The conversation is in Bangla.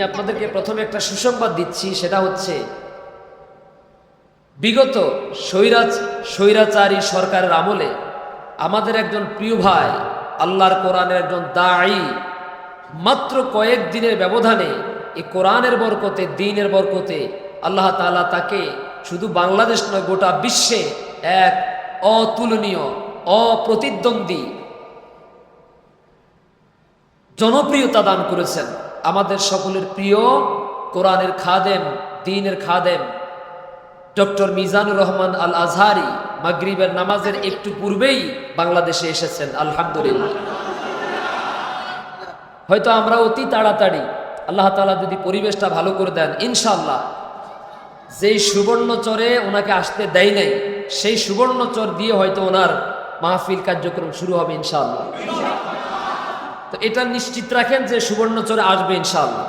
আপনাদেরকে প্রথমে একটা সুসংবাদ দিচ্ছি, সেটা হচ্ছে বিগত স্বৈরাচারী সরকারের আমলে আমাদের একজন প্রিয় ভাই, আল্লাহর কোরআনের একজন দাঈ, মাত্র কয়েক দিনের ব্যবধানে এই কোরআনের বরকতে, দ্বীনের বরকতে আল্লাহ তাআলা তাকে শুধু বাংলাদেশ নয়, গোটা বিশ্বে এক অতুলনীয়, অপ্রতিদ্বন্দ্বী জনপ্রিয়তা দান করেছেন। আমাদের সকলের প্রিয় কোরআনের খাদেম, দ্বীনের খাদেম ডক্টর মিজানুর রহমান আল আজহারি মাগরিবের নামাজের একটু পূর্বেই বাংলাদেশে এসেছেন। আলহামদুলিল্লাহ। হয়তো আমরা অতি তাড়াতাড়ি, আল্লাহ তাআলা যদি পরিবেশটা ভালো করে দেন, ইনশাআল্লাহ যেই সুবর্ণচরে ওনাকে আসতে দেয় নাই, সেই সুবর্ণচর দিয়ে হয়তো ওনার মাহফিল কার্যক্রম শুরু হবে ইনশাআল্লাহ। তো এটা নিশ্চিত রাখেন যে সুবর্ণচরে আসবে ইনশাআল্লাহ।